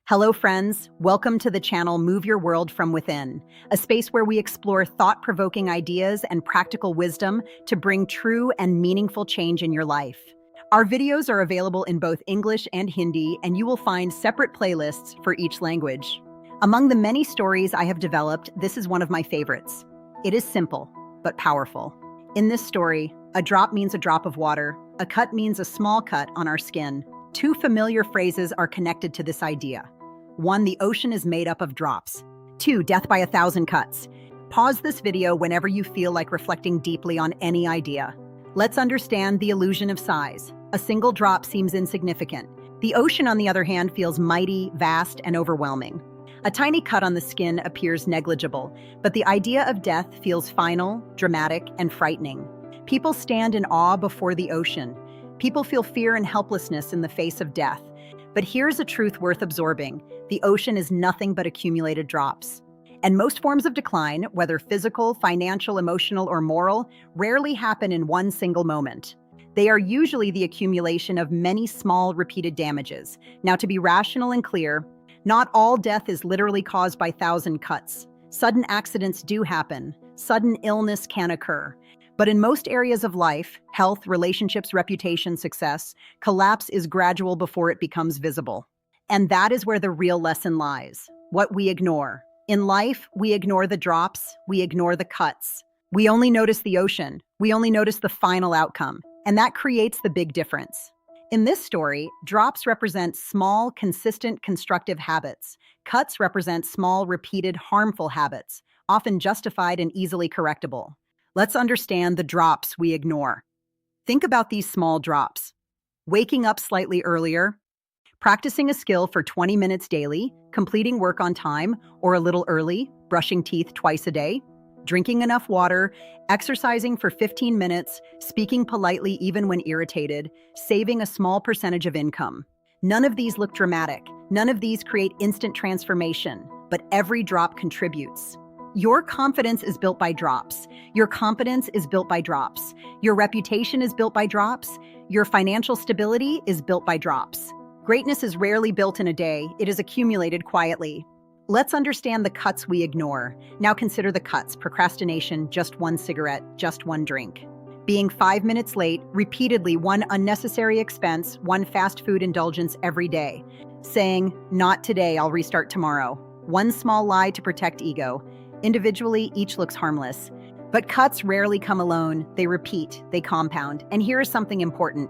Hello, friends. Welcome to the channel Move Your World from Within, a space where we explore thought-provoking ideas and practical wisdom to bring true and meaningful change in your life. Our videos are available in both English and Hindi, and you will find separate playlists for each language. Among the many stories I have developed, this is one of my favorites. It is simple, but powerful. In this story, a drop means a drop of water, a cut means a small cut on our skin. Two familiar phrases are connected to this idea. 1. The ocean is made up of drops. 2. Death by 1,000 cuts. Pause this video whenever you feel like reflecting deeply on any idea. Let's understand the illusion of size. A single drop seems insignificant. The ocean, on the other hand, feels mighty, vast, and overwhelming. A tiny cut on the skin appears negligible, but the idea of death feels final, dramatic, and frightening. People stand in awe before the ocean. People feel fear and helplessness in the face of death. But here's a truth worth absorbing. The ocean is nothing but accumulated drops. And most forms of decline, whether physical, financial, emotional, or moral, rarely happen in one single moment. They are usually the accumulation of many small, repeated damages. Now, to be rational and clear, not all death is literally caused by 1,000 cuts. Sudden accidents do happen. Sudden illness can occur. But in most areas of life, health, relationships, reputation, success, collapse is gradual before it becomes visible. And that is where the real lesson lies. What we ignore. In life, we ignore the drops, we ignore the cuts. We only notice the ocean. We only notice the final outcome. And that creates the big difference. In this story, drops represent small, consistent, constructive habits. Cuts represent small, repeated, harmful habits, often justified and easily correctable. Let's understand the drops we ignore. Think about these small drops. Waking up slightly earlier, practicing a skill for 20 minutes daily, completing work on time or a little early, brushing teeth twice a day, drinking enough water, exercising for 15 minutes, speaking politely even when irritated, saving a small percentage of income. None of these look dramatic. None of these create instant transformation, but every drop contributes. Your confidence is built by drops. Your competence is built by drops. Your reputation is built by drops. Your financial stability is built by drops. Greatness is rarely built in a day. It is accumulated quietly. Let's understand the cuts we ignore. Now consider the cuts: procrastination, just one cigarette, just one drink. Being 5 minutes late, repeatedly one unnecessary expense, one fast food indulgence every day. Saying, "Not today, I'll restart tomorrow." One small lie to protect ego. Individually, each looks harmless. But cuts rarely come alone. They repeat, they compound. And here is something important.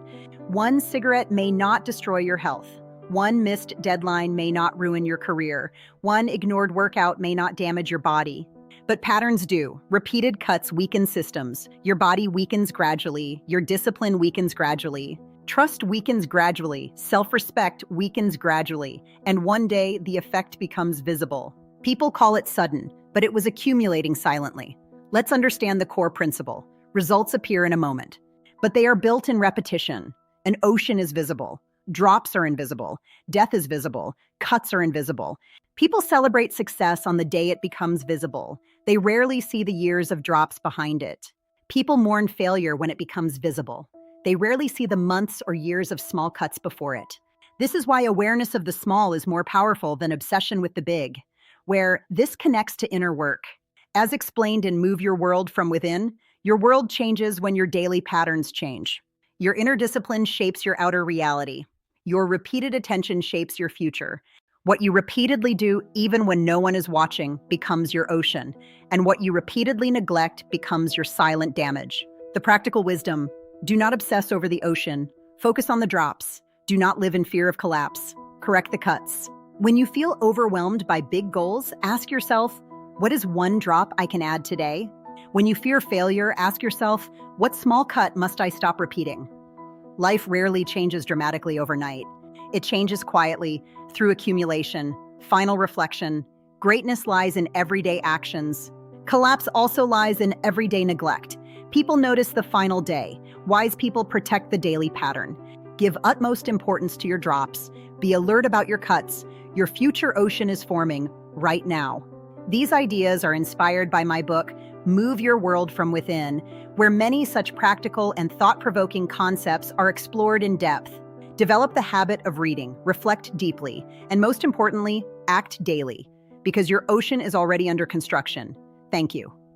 One cigarette may not destroy your health. One missed deadline may not ruin your career. One ignored workout may not damage your body. But patterns do. Repeated cuts weaken systems. Your body weakens gradually. Your discipline weakens gradually. Trust weakens gradually. Self-respect weakens gradually. And one day, the effect becomes visible. People call it sudden, but it was accumulating silently. Let's understand the core principle. Results appear in a moment, but they are built in repetition. An ocean is visible. Drops are invisible. Death is visible. Cuts are invisible. People celebrate success on the day it becomes visible. They rarely see the years of drops behind it. People mourn failure when it becomes visible. They rarely see the months or years of small cuts before it. This is why awareness of the small is more powerful than obsession with the big, where this connects to inner work. As explained in Move Your World from Within, your world changes when your daily patterns change. Your inner discipline shapes your outer reality. Your repeated attention shapes your future. What you repeatedly do, even when no one is watching, becomes your ocean. And what you repeatedly neglect becomes your silent damage. The practical wisdom: do not obsess over the ocean. Focus on the drops. Do not live in fear of collapse. Correct the cuts. When you feel overwhelmed by big goals, ask yourself, what is one drop I can add today? When you fear failure, ask yourself, what small cut must I stop repeating? Life rarely changes dramatically overnight. It changes quietly, through accumulation, final reflection. Greatness lies in everyday actions. Collapse also lies in everyday neglect. People notice the final day. Wise people protect the daily pattern. Give utmost importance to your drops. Be alert about your cuts. Your future ocean is forming right now. These ideas are inspired by my book, Move Your World from Within, where many such practical and thought-provoking concepts are explored in depth. Develop the habit of reading, reflect deeply, and most importantly, act daily, because your ocean is already under construction. Thank you.